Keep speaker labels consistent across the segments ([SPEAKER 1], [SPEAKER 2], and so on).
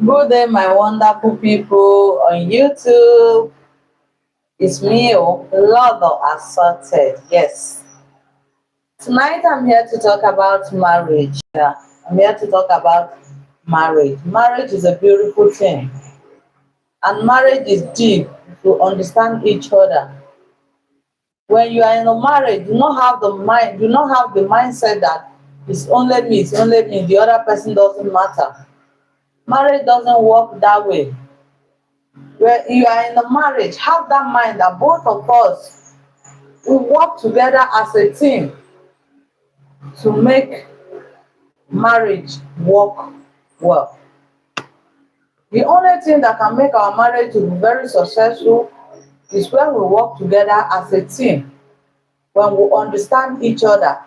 [SPEAKER 1] Good day, my wonderful people on YouTube. It's me, LOLO Assorted. Yes. Tonight I'm here to talk about marriage. Yeah, I'm here to talk about marriage. Marriage is a beautiful thing, and marriage is deep to understand each other. When you are in a marriage, do not have the mindset that it's only me, the other person doesn't matter. Marriage doesn't work that way. When you are in a marriage, have that mind that both of us will work together as a team to make marriage work well. The only thing that can make our marriage to be very successful is when we work together as a team, when we understand each other,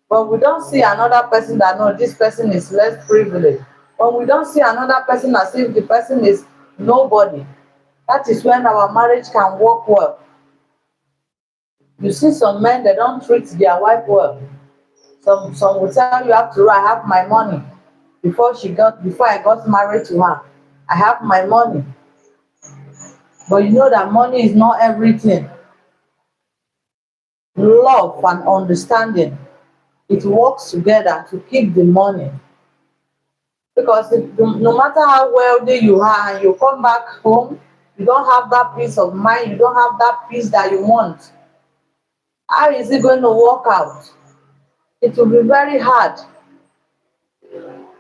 [SPEAKER 1] when we don't see another person that no, this person is less privileged, when we don't see another person as if the person is nobody, that is when our marriage can work well. You see some men, they don't treat their wife well. Some will tell you after all, I have my money. Before I got married to her, I have my money. But you know that money is not everything. Love and understanding, it works together to keep the money. Because no matter how wealthy you are and you come back home, you don't have that peace of mind, you don't have that peace that you want. How is it going to work out? It will be very hard.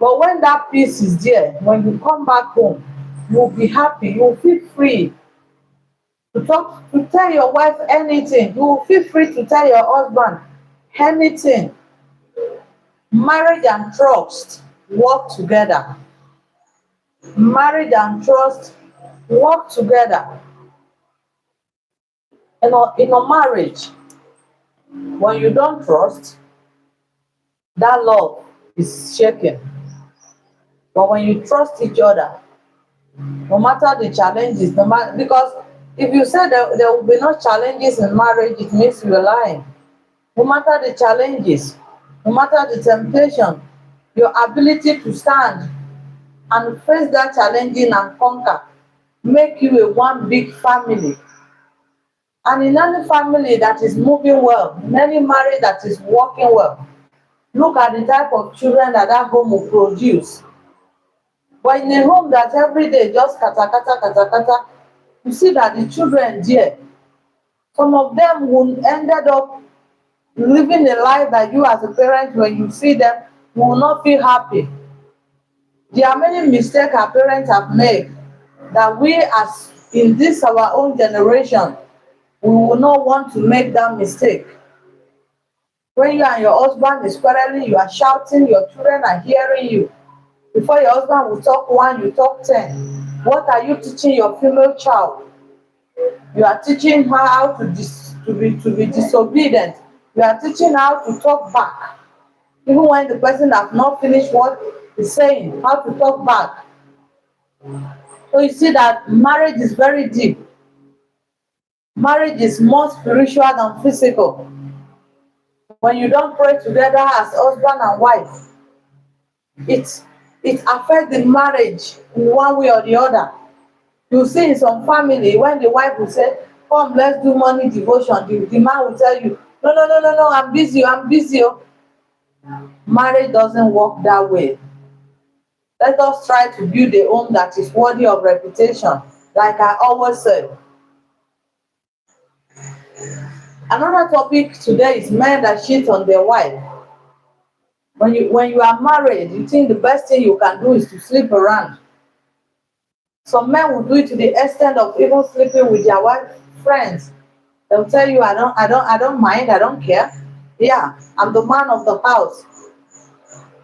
[SPEAKER 1] But when that peace is there, when you come back home, you'll be happy, you'll feel free to talk, to tell your wife anything. You will feel free to tell your husband anything. Marriage and trust work together. Marriage and trust work together. In a marriage, when you don't trust, that love is shaken. But when you trust each other, no matter the challenges, no matter, because if you say there will be no challenges in marriage, it means you're lying. No matter the challenges, no matter the temptation, your ability to stand and face that challenging and conquer make you a one big family. And in any family that is moving well, in any marriage that is working well, look at the type of children that that home will produce. But in a home that every day just kata kata kata kata, you see that the children there, some of them will ended up living a life that you as a parent, when you see them, you will not feel happy. There are many mistakes our parents have made that we, as in this our own generation, we will not want to make that mistake. When you and your husband is quarreling, you are shouting, your children are hearing you. Before your husband will talk one, you talk 10. What are you teaching your female child? You are teaching her how to be disobedient. You are teaching her how to talk back. Even when the person has not finished what he's saying, how to talk back. So you see that marriage is very deep. Marriage is more spiritual than physical. When you don't pray together as husband and wife, it it affects the marriage in one way or the other. You see in some family, when the wife will say, come, let's do morning devotion, the man will tell you, no, no, no, no, no, I'm busy, I'm busy. Oh. Marriage doesn't work that way. Let us try to build a home that is worthy of reputation. Like I always say. Another topic today is men that cheat on their wife. When you are married, you think the best thing you can do is to sleep around. Some men will do it to the extent of even sleeping with their wife friends. They'll tell you, I don't mind, I don't care. Yeah, I'm the man of the house.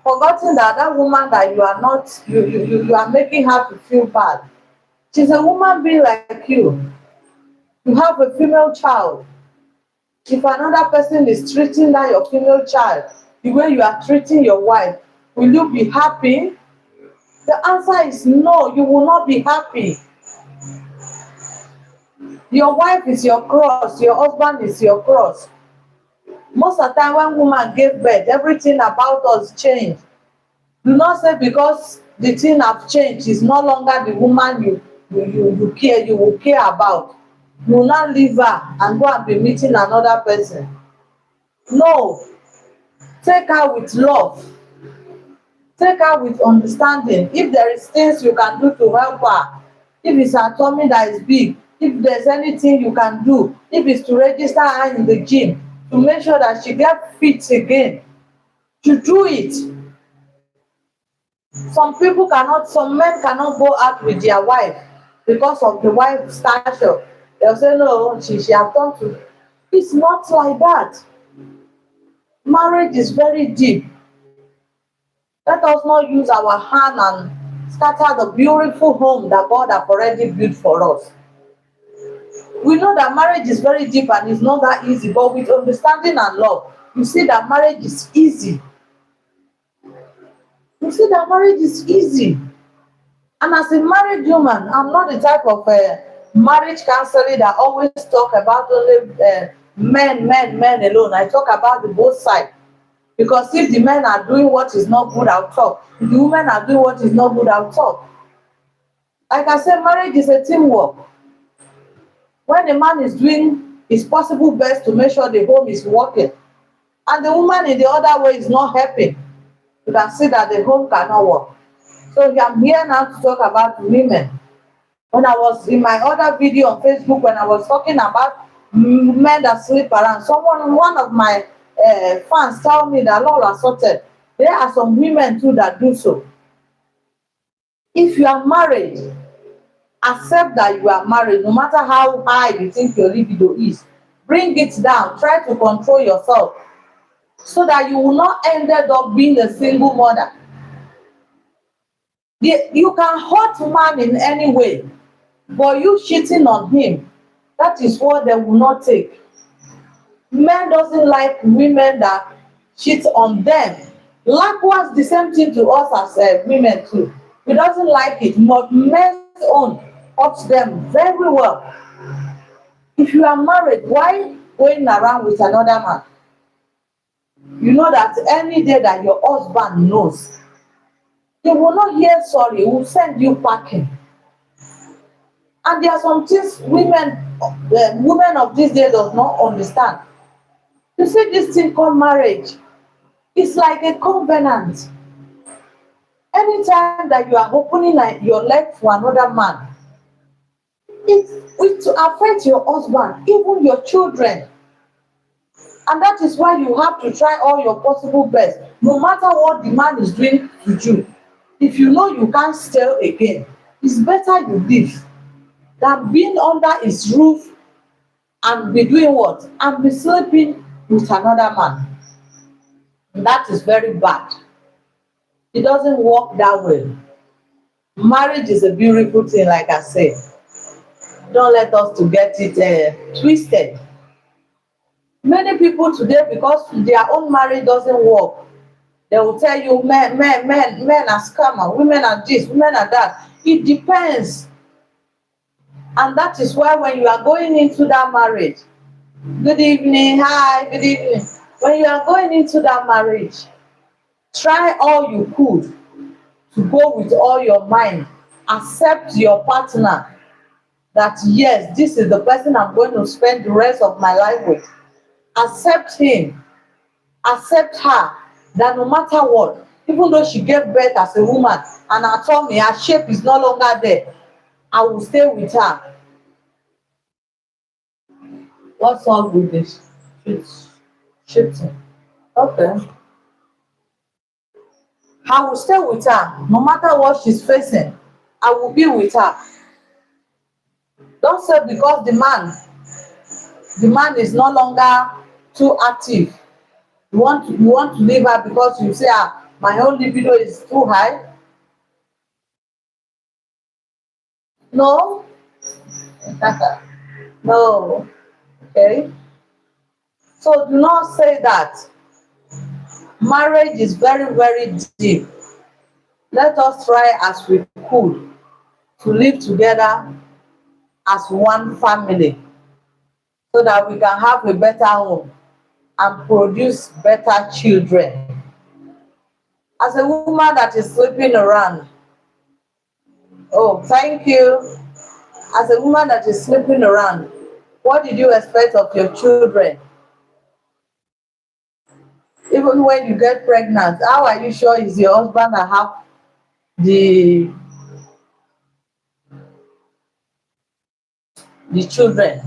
[SPEAKER 1] Forgetting that that woman that you are not, you are making her to feel bad. She's a woman being like you. You have a female child. If another person is treating that your female child the way you are treating your wife, will you be happy? The answer is no, you will not be happy. Your wife is your cross, your husband is your cross. Most of the time when woman gave birth, everything about us changed. Do not say because the thing have changed. It's no longer the woman you will care about. You will not leave her and go and be meeting another person. No, take her with love, take her with understanding. If there is things you can do to help her, if it's her tummy that is big, if there's anything you can do, if it's to register her in the gym to make sure that she get fit again, to do it. Some men cannot go out with their wife because of the wife's stature. They'll say no, she have done to. It's not like that. Marriage is very deep. Let us not use our hand and scatter the beautiful home that God have already built for us. We know that marriage is very deep and it's not that easy, but with understanding and love, you see that marriage is easy. You see that marriage is easy. And as a married woman, I'm not the type of marriage counselor that always talk about only men alone. I talk about the both sides. Because if the men are doing what is not good, I'll talk. If the women are doing what is not good, I'll talk. Like I said, marriage is a teamwork. When the man is doing his possible best to make sure the home is working, and the woman in the other way is not helping, you can see that the home cannot work. So I'm here now to talk about women. When I was in my other video on Facebook, when I was talking about men that sleep around, one of my fans tell me that LOLO Assorted, there are some women too that do so. If you are married, accept that you are married, no matter how high you think your libido is. Bring it down. Try to control yourself so that you will not end up being a single mother. You can hurt man in any way, but you cheating on him, that is what they will not take. Men doesn't like women that cheat on them. Likewise, the same thing to us as women too. We doesn't like it, but men's own hurts them very well. If you are married, why going around with another man? You know that any day that your husband knows, he will not hear sorry, he will send you packing. And there are some things women of this day does not understand. You see, this thing called marriage, it's like a covenant. Anytime that you are opening your leg for another man, it will affect your husband, even your children. And that is why you have to try all your possible best, no matter what the man is doing to you. If you know you can't stay again, it's better you leave than being under his roof and be doing what? And be sleeping with another man. And that is very bad. It doesn't work that way. Marriage is a beautiful thing, like I said. Don't let us to get it twisted. Many people today, because their own marriage doesn't work, they will tell you men are scammer, women are this, women are that. It depends. And that is why when you are going into that marriage, good evening, hi, good evening. When you are going into that marriage, try all you could to go with all your mind. Accept your partner that yes, this is the person I'm going to spend the rest of my life with. Accept him, accept her, that no matter what, even though she gave birth as a woman and her tummy, her shape is no longer there, I will stay with her. What's wrong with this? It's shifting. Okay. I will stay with her no matter what she's facing. I will be with her. Don't say because the man is no longer too active, you want to leave her because you say my own libido is too high. No. No. Okay, so do not say that. Marriage is very, very deep. Let us try as we could to live together as one family so that we can have a better home and produce better children. As a woman that is sleeping around, Oh, thank you. As a woman that is sleeping around, what did you expect of your children? Even when you get pregnant, how are you sure it's your husband that have the the children?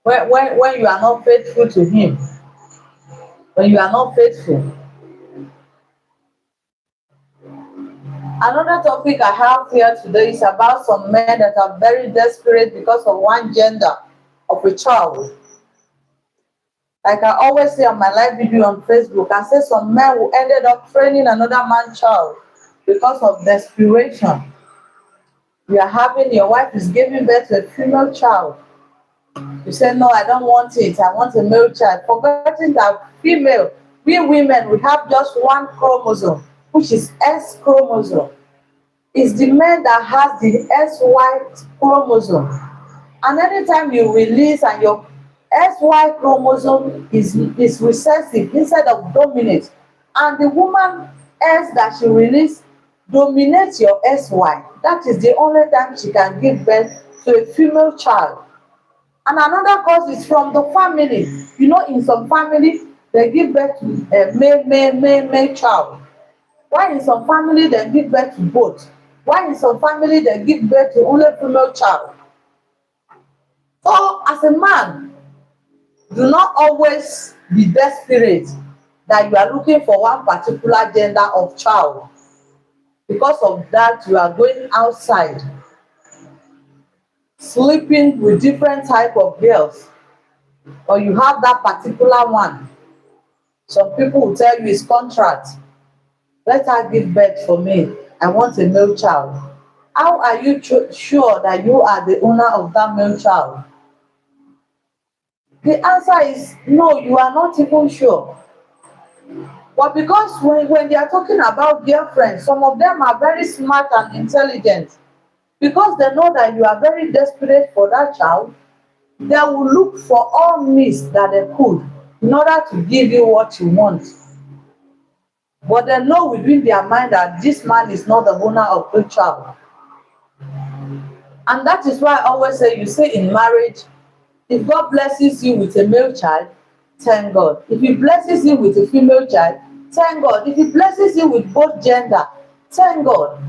[SPEAKER 1] When you are not faithful to him, when you are not faithful. Another topic I have here today is about some men that are very desperate because of one gender of a child. Like I always say on my live video on Facebook, I say some men who ended up training another man's child because of desperation. You are having, your wife is giving birth to a female child. You say, no, I don't want it. I want a male child. Forgetting that female, we women, we have just one chromosome, which is S chromosome. It's the man that has the SY chromosome. And anytime you release and your SY chromosome is recessive instead of dominant, and the woman S that she release dominates your SY, that is the only time she can give birth to a female child. And another cause is from the family. You know, in some family, they give birth to a male child. Why in some family they give birth to both? Why in some family they give birth to only female child? So as a man, do not always be desperate that you are looking for one particular gender of child. Because of that, you are going outside, sleeping with different type of girls, or you have that particular one. Some people will tell you it's contract. Let her give birth for me. I want a male child. How are you sure that you are the owner of that male child? The answer is no, you are not even sure. But because when they are talking about girlfriends, some of them are very smart and intelligent. Because they know that you are very desperate for that child, they will look for all means that they could in order to give you what you want. But they know within their mind that this man is not the owner of the child. And that is why I always say, you say in marriage, if God blesses you with a male child, thank God. If he blesses you with a female child, thank God. If he blesses you with both gender, thank God.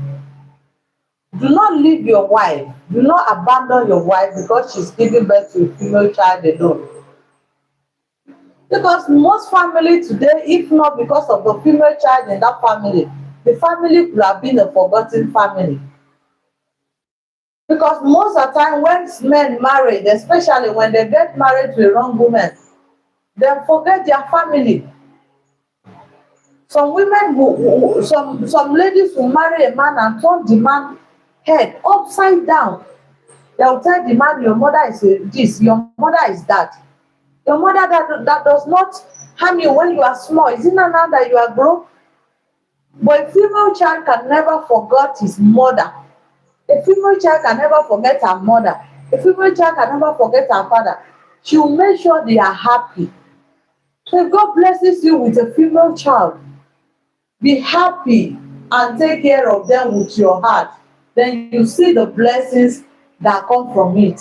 [SPEAKER 1] Do not leave your wife. Do not abandon your wife because she's giving birth to a female child alone. Because most family today, if not because of the female child in that family, the family could have been a forgotten family. Because most of the time when men marry, especially when they get married to a wrong woman, they forget their family. Some women some ladies will marry a man and turn the man head upside down. They'll tell the man, your mother is this, your mother is that. Your mother that does not harm you when you are small. Is it not now that you are grown? But a female child can never forget his mother. A female child can never forget her mother. A female child can never forget her father. She will make sure they are happy. So if God blesses you with a female child, be happy and take care of them with your heart. Then you see the blessings that come from it.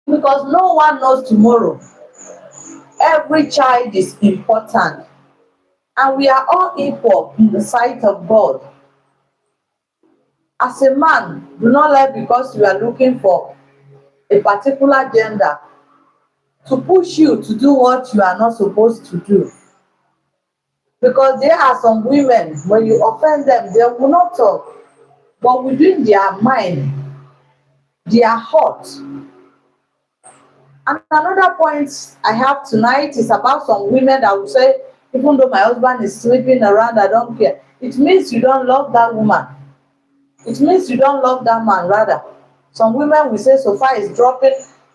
[SPEAKER 1] Because no one knows tomorrow. Every child is important. And we are all equal in the sight of God. As a man, do not let because you are looking for a particular gender to push you to do what you are not supposed to do. Because there are some women, when you offend them, they will not talk. But within their mind, they are hot. And another point I have tonight is about some women that will say, even though my husband is sleeping around, I don't care. It means you don't love that woman. It means you don't love that man, rather. Some women will say, so far is dropping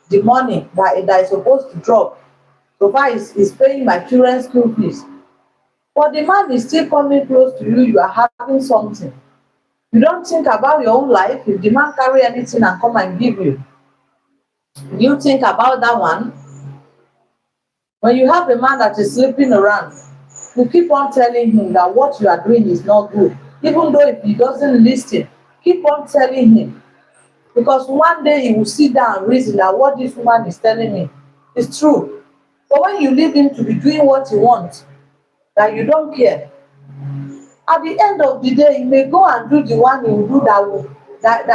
[SPEAKER 1] the money that is supposed to drop. So far is paying my children's school fees. But the man is still coming close to you, you are having something. You don't think about your own life. If the man carry anything and come and give you, do you think about that one? When you have a man that is sleeping around, you keep on telling him that what you are doing is not good. Even though if he doesn't listen, Keep on telling him, because one day he will sit down and reason that what this woman is telling me is true. But when you leave him to be doing what he wants, that you don't care, at the end of the day, he may go and do the one he will do that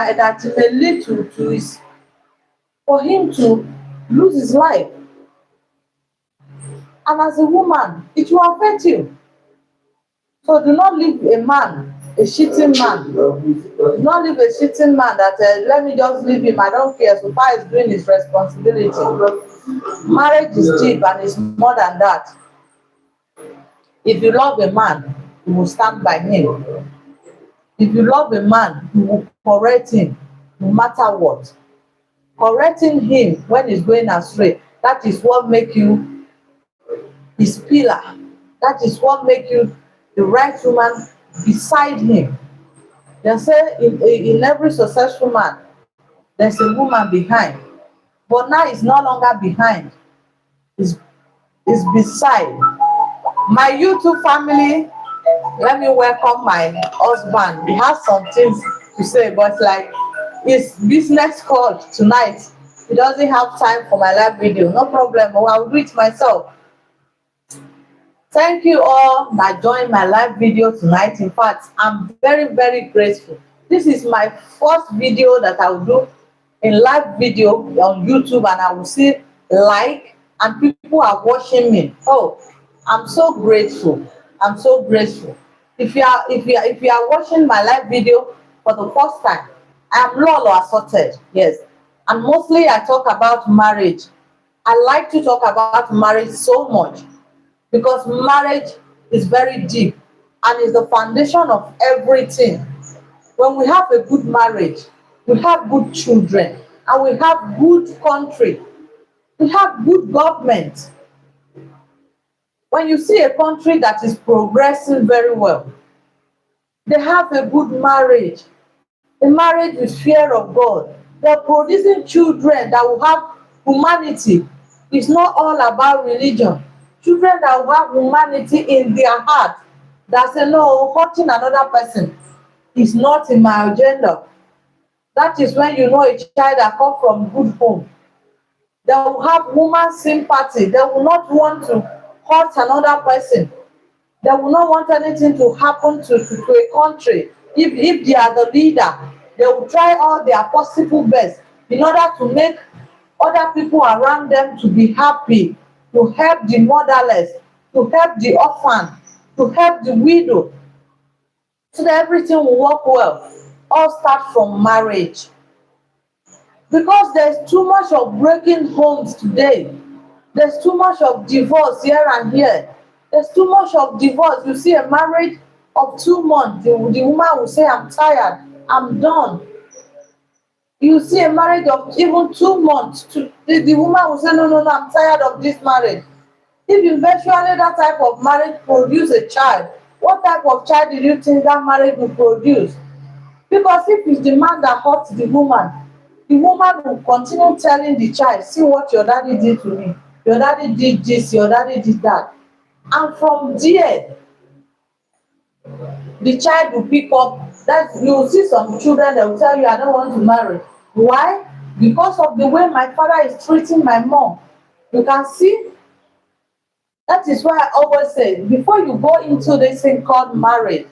[SPEAKER 1] may lead to his for him to lose his life. And as a woman, it will affect you. So do not leave a man, a cheating man. Do not leave a cheating man that let me just leave him. I don't care. So far as doing his responsibility. Marriage is cheap and it's more than that. If you love a man, you will stand by him. If you love a man, you will correct him no matter what. Correcting him when he's going astray, that is what make you his pillar. That is what make you the right woman beside him. They say in every successful man, there's a woman behind. But now it's no longer behind. It's beside. My YouTube family, let me welcome my husband. He has some things to say, but like his business call tonight, he doesn't have time for my live video. No problem, I'll do it myself. Thank you all that joined my live video tonight. In fact, I'm very, very grateful. This is my first video that I will do in live video on YouTube, and I will see like and people are watching me. Oh, I'm so grateful. I'm so grateful. If you are watching my live video for the first time, I am LOLO Assorted. Yes. And mostly I talk about marriage. I like to talk about marriage so much because marriage is very deep and is the foundation of everything. When we have a good marriage, we have good children, and we have good country. We have good government. When you see a country that is progressing very well, they have a good marriage, a marriage with fear of God. They're producing children that will have humanity. It's not all about religion. Children that will have humanity in their heart, that say, no, hurting another person is not in my agenda. That is when you know a child that comes from good home. They will have human sympathy. They will not want to hurt another person. They will not want anything to happen to a country. If they are the leader, they will try all their possible best in order to make other people around them to be happy, to help the motherless, to help the orphan, to help the widow, so that everything will work well. All start from marriage. Because there's too much of breaking homes today. There's too much of divorce here and here. There's too much of divorce. You see a marriage of 2 months, the woman will say, I'm tired, I'm done. You see a marriage of even 2 months, the woman will say, no, I'm tired of this marriage. If eventually that type of marriage produce a child, what type of child do you think that marriage will produce? Because if it's the man that hurts the woman will continue telling the child, see what your daddy did to me. Your daddy did this, your daddy did that. And from there, the child will pick up that. You will see some children that will tell you, I don't want to marry. Why? Because of the way my father is treating my mom. You can see. That is why I always say, before you go into this thing called marriage,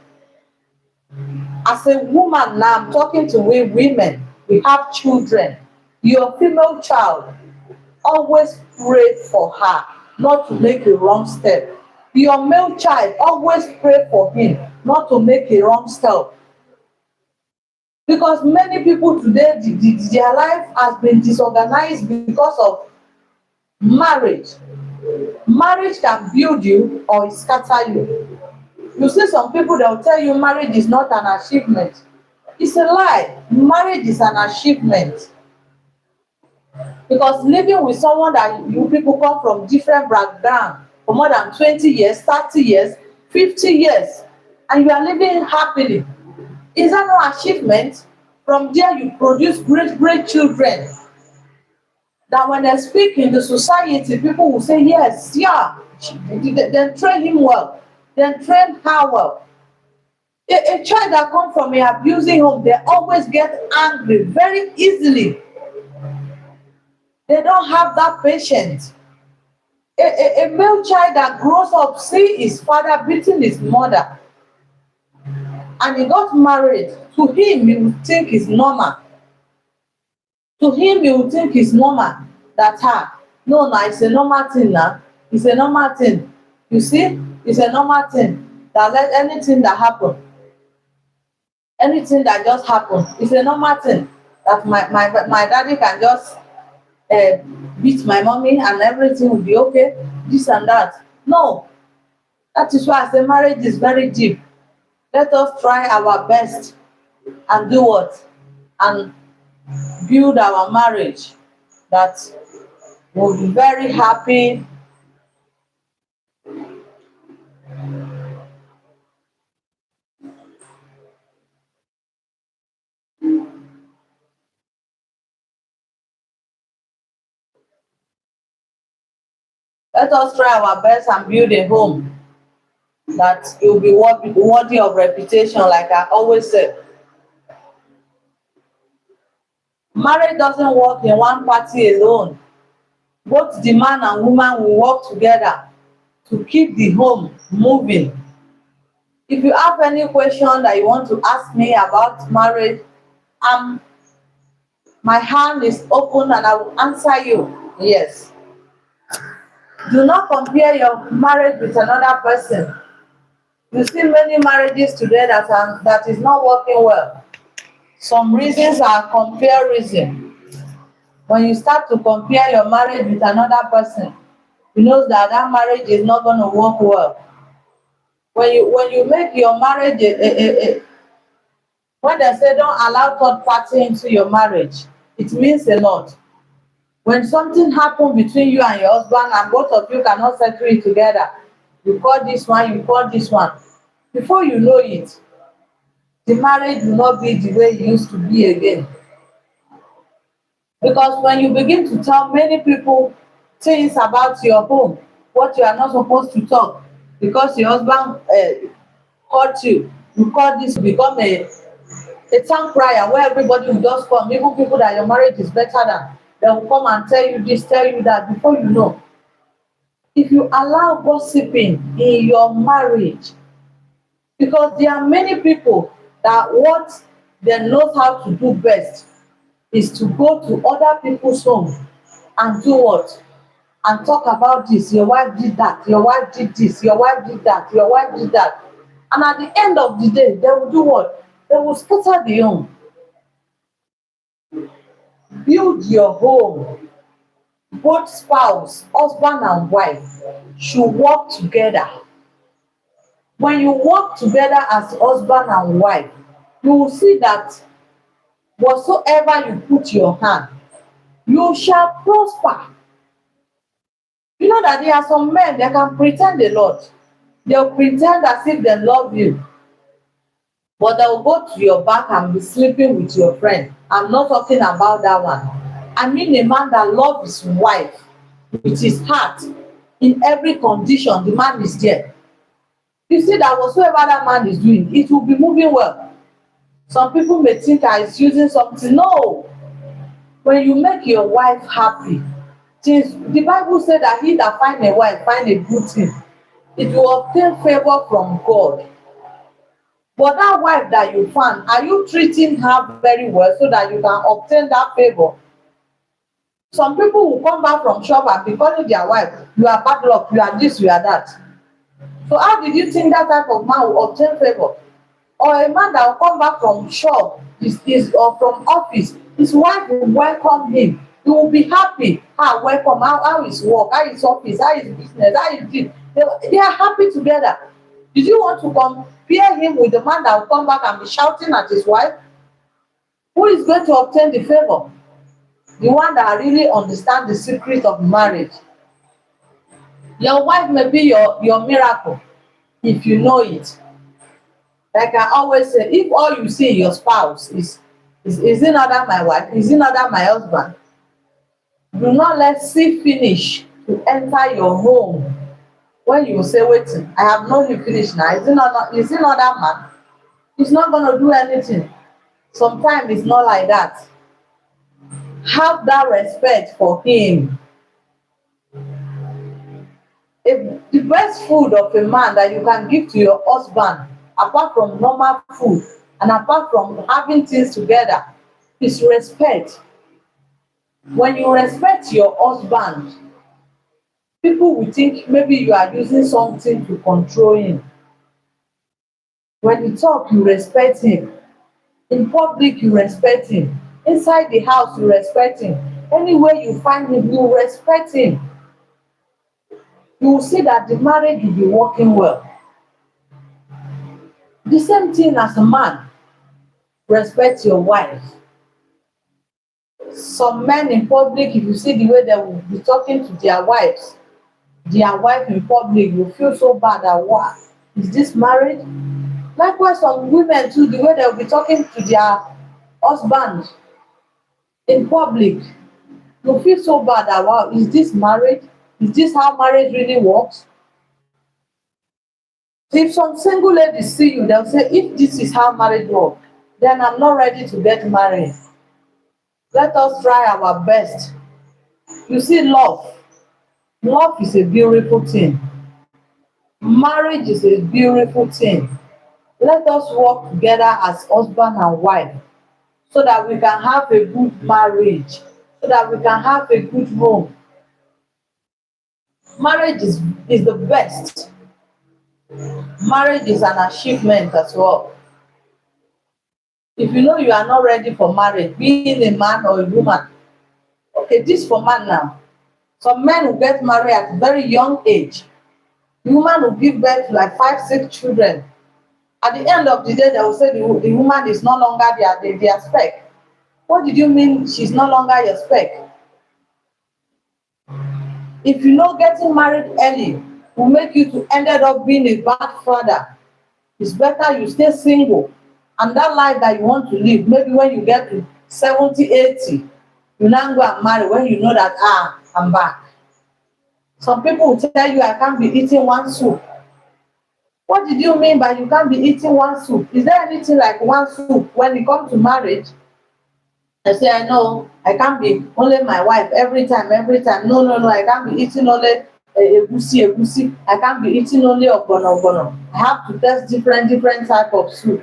[SPEAKER 1] as a woman now, I'm talking to we women, we have children. Your female child, always pray for her not to make a wrong step. Your male child, always pray for him not to make a wrong step. Because many people today, their life has been disorganized because of marriage. Marriage can build you or it scatter you. You see some people that will tell you marriage is not an achievement. It's a lie. Marriage is an achievement. Because living with someone that you people come from different background for more than 20 years, 30 years, 50 years, and you are living happily, is that no achievement? From there you produce great children that when they speak in the society, people will say, yes, yeah, then train him well, then train her well. A child that come from a abusing home, they always get angry very easily. They don't have that patience. A male child that grows up see his father beating his mother and he got married, to him he will think it's normal. To him he will think it's normal that no na it's a normal thing na, it's a normal thing. You see, it's a normal thing that let anything that happen, anything that just happen, it's a normal thing that my daddy can just uh, beat my mommy and everything will be okay, this and that. No, that is why I say marriage is very deep. Let us try our best and do what? And build our marriage that will be very happy. Let us try our best and build a home that will be worthy of reputation, like I always say. Marriage doesn't work in one party alone. Both the man and woman will work together to keep the home moving. If you have any question that you want to ask me about marriage, um, my hand is open and I will answer you. Yes. Do not compare your marriage with another person. You see many marriages today that is not working well. Some reasons are comparison. When you start to compare your marriage with another person, you know that that marriage is not going to work well. When you make your marriage when they say don't allow third party into your marriage, it means a lot. When something happen between you and your husband and both of you cannot settle it together, you call this one, you call this one. Before you know it, the marriage will not be the way it used to be again. Because when you begin to tell many people things about your home, what you are not supposed to talk, because your husband caught you, you call this become a town crier where everybody will just come, even people that your marriage is better than, they will come and tell you this, tell you that. Before you know, if you allow gossiping in your marriage, because there are many people that what they know how to do best is to go to other people's home and do what? And talk about this. Your wife did that, your wife did this, your wife did that, your wife did that. And at the end of the day, they will do what? They will scatter the home. Build your home. Both spouse, husband and wife, should work together. When you work together as husband and wife, you will see that whatsoever you put your hand, you shall prosper. You know that there are some men, they can pretend a lot. They'll pretend as if they love you, but they'll go to your back and be sleeping with your friend. I'm not talking about that one. I mean a man that loves his wife with his heart. In every condition, the man is there. You see that whatsoever that man is doing, it will be moving well. Some people may think I is using something. No. When you make your wife happy, since the Bible said that he that find a wife find a good thing, it will obtain favor from God. But that wife that you found, are you treating her very well so that you can obtain that favor? Some people will come back from shop and be calling their wife, you are bad luck, you are this, you are that. So how did you think that type of man will obtain favor? Or a man that will come back from shop or from office, his wife will welcome him. He will be happy. Welcome. How is work? How is office? How is business? How is this? They are happy together. Did you want to compare him with the man that will come back and be shouting at his wife? Who is going to obtain the favor? The one that really understands the secret of marriage. Your wife may be your miracle if you know it. Like I always say, if all you see in your spouse is it not that my wife, is it not that my husband, do not let see finish to enter your home. When you say, wait, I have known you finish now, is it not that man? He's not gonna do anything. Sometimes it's not like that. Have that respect for him. If the best food of a man that you can give to your husband, apart from normal food and apart from having things together, is respect. When you respect your husband, people will think maybe you are using something to control him. When you talk, you respect him. In public, you respect him. Inside the house, you respect him. Anywhere you find him, you respect him. You will see that the marriage will be working well. The same thing as a man, respect your wife. Some men in public, if you see the way they will be talking to their wives, their wife in public, you feel so bad that wow, is this marriage? Likewise, some women too, the way they will be talking to their husband in public, you feel so bad that wow, is this marriage? Is this how marriage really works? If some single ladies see you, they'll say, if this is how marriage works, then I'm not ready to get married. Let us try our best. You see, love. Love is a beautiful thing. Marriage is a beautiful thing. Let us work together as husband and wife so that we can have a good marriage, so that we can have a good home. Marriage is the best. Marriage is an achievement as well. If you know you are not ready for marriage, being a man or a woman, okay, this for man now. Some men will get married at a very young age. The woman will give birth to like 5, 6 children. At the end of the day, they will say the woman is no longer their spec. What did you mean she's no longer your spec? If you know getting married early will make you to ended up being a bad father, it's better you stay single. And that life that you want to live, maybe when you get to 70, 80, you now go and marry when you know that, I'm back. Some people will tell you, I can't be eating one soup. What did you mean by you can't be eating one soup? Is there anything like one soup when it comes to marriage? I say, I know, I can't be only my wife every time. No, I can't be eating only egusi. I can't be eating only ogbono. I have to test different type of soup.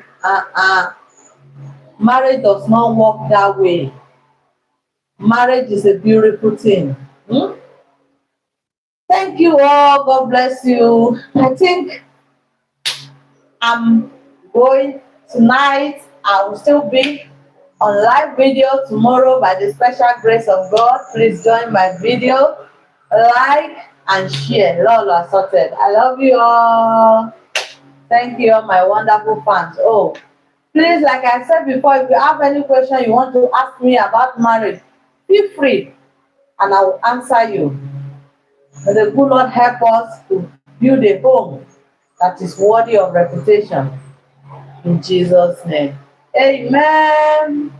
[SPEAKER 1] Marriage does not work that way. Marriage is a beautiful thing. Thank you all. God bless you. I think I'm going tonight. I will still be on live video tomorrow by the special grace of God. Please join my video, like and share. LOLO Assorted. I love you all. Thank you, all my wonderful fans. Oh, please, like I said before, if you have any question you want to ask me about marriage, feel free and I will answer you. May the good Lord help us to build a home that is worthy of reputation. In Jesus' name. Amen.